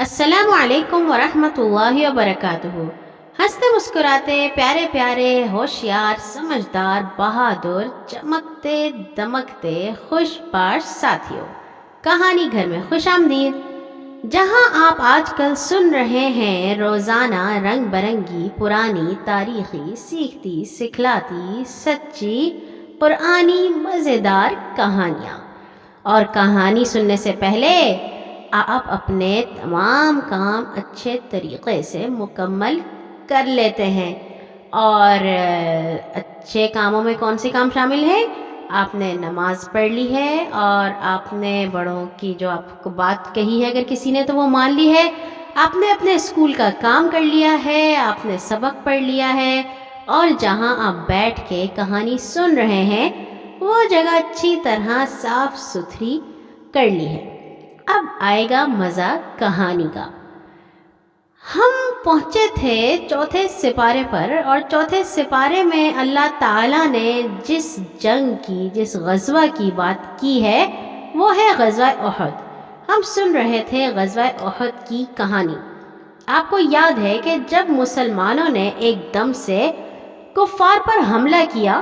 السلام علیکم ورحمۃ اللہ وبرکاتہ۔ ہنستے مسکراتے پیارے پیارے ہوشیار سمجھدار بہادر چمکتے دمکتے خوش باش ساتھیوں، کہانی گھر میں خوش آمدید۔ جہاں آپ آج کل سن رہے ہیں روزانہ رنگ برنگی پرانی تاریخی سیکھتی سکھلاتی سچی پرانی مزیدار کہانیاں، اور کہانی سننے سے پہلے آپ اپنے تمام کام اچھے طریقے سے مکمل کر لیتے ہیں۔ اور اچھے کاموں میں کون سے کام شامل ہیں؟ آپ نے نماز پڑھ لی ہے، اور آپ نے بڑوں کی جو آپ کو بات کہی ہے اگر کسی نے تو وہ مان لی ہے، آپ نے اپنے اسکول کا کام کر لیا ہے، آپ نے سبق پڑھ لیا ہے، اور جہاں آپ بیٹھ کے کہانی سن رہے ہیں وہ جگہ اچھی طرح صاف ستھری کر لی ہے۔ اب آئے گا مزہ کہانی کا۔ ہم پہنچے تھے چوتھے سپارے پر، اور چوتھے سپارے میں اللہ تعالیٰ نے جس جنگ کی، جس غزوہ کی بات کی ہے وہ ہے غزوہ احد۔ ہم سن رہے تھے غزوہ احد کی کہانی۔ آپ کو یاد ہے کہ جب مسلمانوں نے ایک دم سے کفار پر حملہ کیا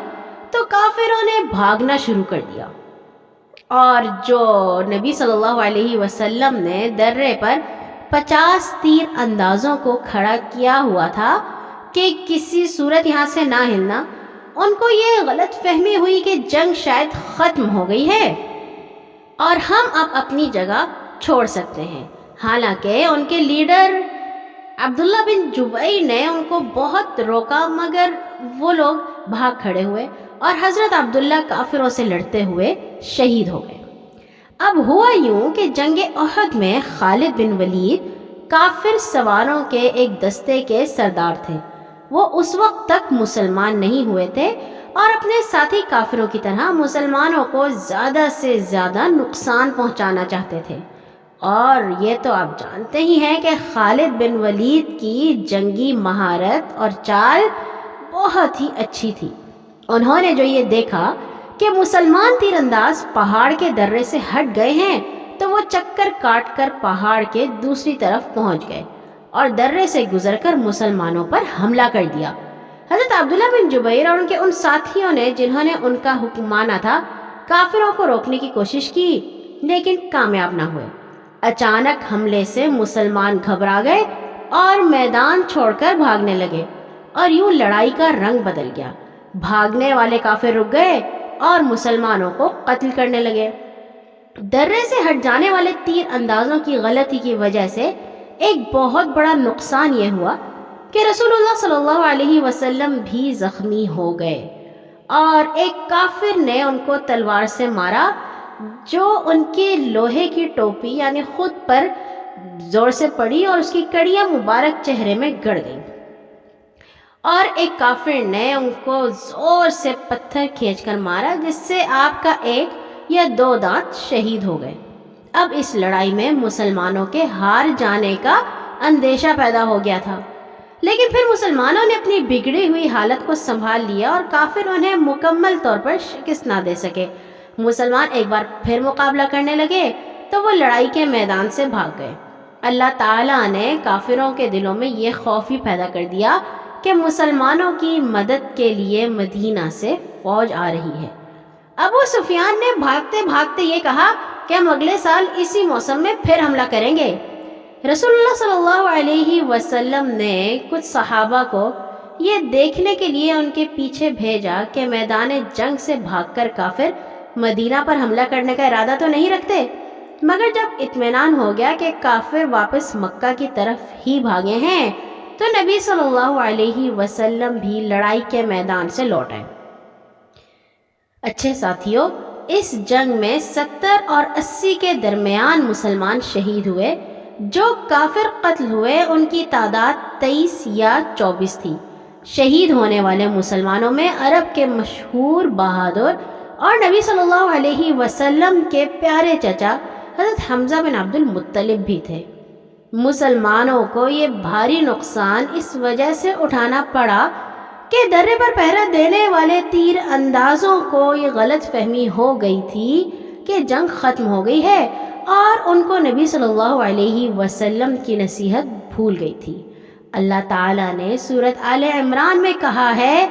تو کافروں نے بھاگنا شروع کر دیا، اور جو نبی صلی اللہ علیہ وسلم نے درے پر 50 تیر اندازوں کو کھڑا کیا ہوا تھا کہ کسی صورت یہاں سے نہ ہلنا، ان کو یہ غلط فہمی ہوئی کہ جنگ شاید ختم ہو گئی ہے اور ہم اب اپنی جگہ چھوڑ سکتے ہیں۔ حالانکہ ان کے لیڈر عبداللہ بن جبیر نے ان کو بہت روکا، مگر وہ لوگ بھاگ کھڑے ہوئے اور حضرت عبداللہ کافروں سے لڑتے ہوئے شہید ہو گئے۔ اب ہوا یوں کہ جنگ احد میں خالد بن ولید کافر سواروں کے ایک دستے کے سردار تھے۔ وہ اس وقت تک مسلمان نہیں ہوئے تھے اور اپنے ساتھی کافروں کی طرح مسلمانوں کو زیادہ سے زیادہ نقصان پہنچانا چاہتے تھے۔ اور یہ تو آپ جانتے ہی ہیں کہ خالد بن ولید کی جنگی مہارت اور چال بہت ہی اچھی تھی۔ انہوں نے جو یہ دیکھا کہ مسلمان تیر انداز پہاڑ کے درے سے ہٹ گئے ہیں تو وہ چکر کاٹ کر پہاڑ کے دوسری طرف پہنچ گئے اور درے سے گزر کر مسلمانوں پر حملہ کر دیا۔ حضرت عبداللہ بن جبیر اور ان کے ان ساتھیوں نے جنہوں نے ان کا حکم مانا تھا کافروں کو روکنے کی کوشش کی، لیکن کامیاب نہ ہوئے۔ اچانک حملے سے مسلمان گھبرا گئے اور میدان چھوڑ کر بھاگنے لگے، اور یوں لڑائی کا رنگ بدل گیا۔ بھاگنے والے کافر رک گئے اور مسلمانوں کو قتل کرنے لگے۔ درے سے ہٹ جانے والے تیر اندازوں کی غلطی کی وجہ سے ایک بہت بڑا نقصان یہ ہوا کہ رسول اللہ صلی اللہ علیہ وسلم بھی زخمی ہو گئے، اور ایک کافر نے ان کو تلوار سے مارا جو ان کی لوہے کی ٹوپی یعنی خود پر زور سے پڑی اور اس کی کڑیاں مبارک چہرے میں گڑ گئیں، اور ایک کافر نے ان کو زور سے پتھر کھینچ کر مارا جس سے آپ کا 1 یا 2 دانت شہید ہو گئے۔ اب اس لڑائی میں مسلمانوں کے ہار جانے کا اندیشہ پیدا ہو گیا تھا، لیکن پھر مسلمانوں نے اپنی بگڑی ہوئی حالت کو سنبھال لیا اور کافر انہیں مکمل طور پر شکست نہ دے سکے۔ مسلمان ایک بار پھر مقابلہ کرنے لگے تو وہ لڑائی کے میدان سے بھاگ گئے۔ اللہ تعالیٰ نے کافروں کے دلوں میں یہ خوف ہی پیدا کر دیا کہ مسلمانوں کی مدد کے لیے مدینہ سے فوج آ رہی ہے۔ ابو سفیان نے بھاگتے بھاگتے یہ کہا کہ ہم اگلے سال اسی موسم میں پھر حملہ کریں گے۔ رسول اللہ صلی اللہ علیہ وسلم نے کچھ صحابہ کو یہ دیکھنے کے لیے ان کے پیچھے بھیجا کہ میدان جنگ سے بھاگ کر کافر مدینہ پر حملہ کرنے کا ارادہ تو نہیں رکھتے، مگر جب اطمینان ہو گیا کہ کافر واپس مکہ کی طرف ہی بھاگے ہیں تو نبی صلی اللہ علیہ وسلم بھی لڑائی کے میدان سے لوٹ آئے۔ اچھے ساتھیوں، اس جنگ میں 70 اور 80 کے درمیان مسلمان شہید ہوئے۔ جو کافر قتل ہوئے ان کی تعداد 23 یا 24 تھی۔ شہید ہونے والے مسلمانوں میں عرب کے مشہور بہادر اور نبی صلی اللہ علیہ وسلم کے پیارے چچا حضرت حمزہ بن عبد المطلب بھی تھے۔ مسلمانوں کو یہ بھاری نقصان اس وجہ سے اٹھانا پڑا کہ درے پر پہرا دینے والے تیر اندازوں کو یہ غلط فہمی ہو گئی تھی کہ جنگ ختم ہو گئی ہے اور ان کو نبی صلی اللہ علیہ وسلم کی نصیحت بھول گئی تھی۔ اللہ تعالیٰ نے سورۃ آل عمران میں کہا ہے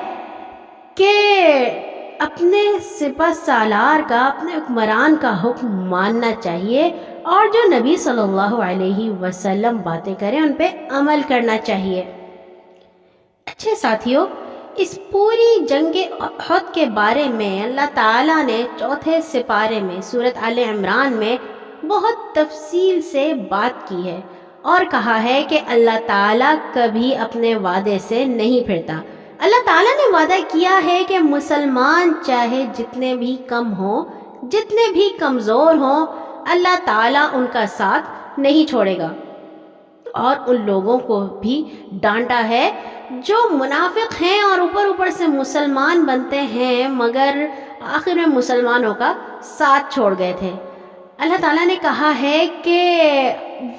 کہ اپنے سپہ سالار کا، اپنے حکمران کا حکم ماننا چاہیے، اور جو نبی صلی اللہ علیہ وسلم باتیں کریں ان پہ عمل کرنا چاہیے۔ اچھے ساتھیوں، اس پوری جنگ احد کے بارے میں اللہ تعالیٰ نے چوتھے سپارے میں سورۃ آل عمران میں بہت تفصیل سے بات کی ہے اور کہا ہے کہ اللہ تعالیٰ کبھی اپنے وعدے سے نہیں پھرتا۔ اللہ تعالیٰ نے وعدہ کیا ہے کہ مسلمان چاہے جتنے بھی کم ہوں، جتنے بھی کمزور ہوں، اللہ تعالیٰ ان کا ساتھ نہیں چھوڑے گا۔ اور ان لوگوں کو بھی ڈانٹا ہے جو منافق ہیں اور اوپر سے مسلمان بنتے ہیں مگر آخر میں مسلمانوں کا ساتھ چھوڑ گئے تھے۔ اللہ تعالیٰ نے کہا ہے کہ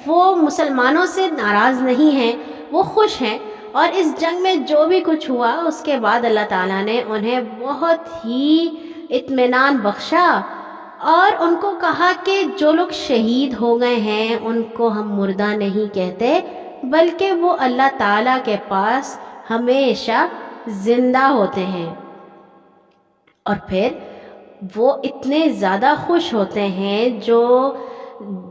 وہ مسلمانوں سے ناراض نہیں ہیں، وہ خوش ہیں، اور اس جنگ میں جو بھی کچھ ہوا اس کے بعد اللہ تعالیٰ نے انہیں بہت ہی اطمینان بخشا اور ان کو کہا کہ جو لوگ شہید ہو گئے ہیں ان کو ہم مردہ نہیں کہتے، بلکہ وہ اللہ تعالیٰ کے پاس ہمیشہ زندہ ہوتے ہیں۔ اور پھر وہ اتنے زیادہ خوش ہوتے ہیں جو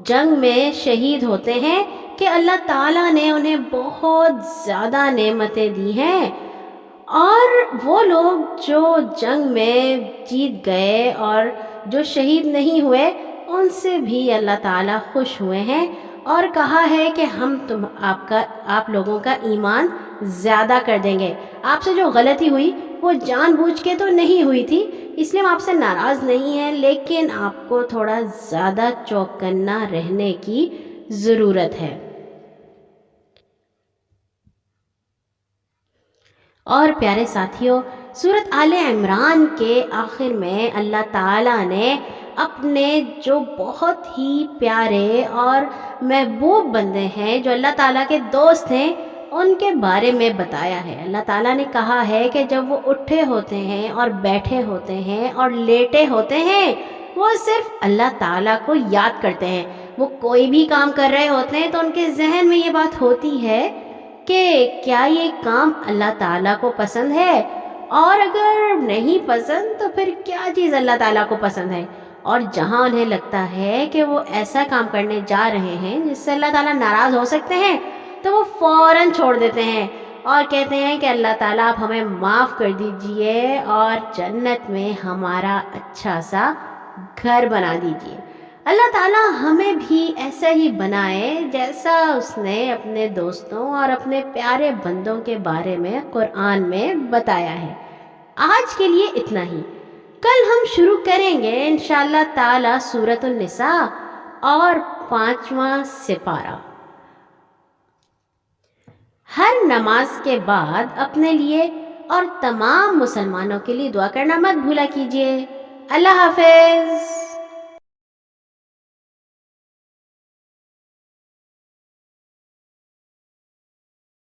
جنگ میں شہید ہوتے ہیں کہ اللہ تعالیٰ نے انہیں بہت زیادہ نعمتیں دی ہیں، اور وہ لوگ جو جنگ میں جیت گئے اور جو شہید نہیں ہوئے ان سے بھی اللہ تعالیٰ خوش ہوئے ہیں اور کہا ہے کہ ہم آپ لوگوں کا ایمان زیادہ کر دیں گے۔ آپ سے جو غلطی ہوئی وہ جان بوجھ کے تو نہیں ہوئی تھی، اس لیے ہم آپ سے ناراض نہیں ہیں، لیکن آپ کو تھوڑا زیادہ چوکنا رہنے کی ضرورت ہے۔ اور پیارے ساتھیوں، سورۃ آل عمران کے آخر میں اللہ تعالیٰ نے اپنے جو بہت ہی پیارے اور محبوب بندے ہیں، جو اللہ تعالیٰ کے دوست ہیں، ان کے بارے میں بتایا ہے۔ اللہ تعالیٰ نے کہا ہے کہ جب وہ اٹھے ہوتے ہیں اور بیٹھے ہوتے ہیں اور لیٹے ہوتے ہیں وہ صرف اللہ تعالیٰ کو یاد کرتے ہیں۔ وہ کوئی بھی کام کر رہے ہوتے ہیں تو ان کے ذہن میں یہ بات ہوتی ہے کہ کیا یہ کام اللہ تعالیٰ کو پسند ہے، اور اگر نہیں پسند تو پھر کیا چیز اللہ تعالیٰ کو پسند ہے، اور جہاں انہیں لگتا ہے کہ وہ ایسا کام کرنے جا رہے ہیں جس سے اللہ تعالیٰ ناراض ہو سکتے ہیں تو وہ فوراً چھوڑ دیتے ہیں اور کہتے ہیں کہ اللہ تعالیٰ آپ ہمیں معاف کر دیجئے اور جنت میں ہمارا اچھا سا گھر بنا دیجئے۔ اللہ تعالیٰ ہمیں بھی ایسا ہی بنائے جیسا اس نے اپنے دوستوں اور اپنے پیارے بندوں کے بارے میں قرآن میں بتایا ہے۔ آج کے لیے اتنا ہی، کل ہم شروع کریں گے انشاءاللہ تعالیٰ سورۃ النساء اور 5واں سپارہ۔ ہر نماز کے بعد اپنے لیے اور تمام مسلمانوں کے لیے دعا کرنا مت بھولا کیجیے۔ اللہ حافظ۔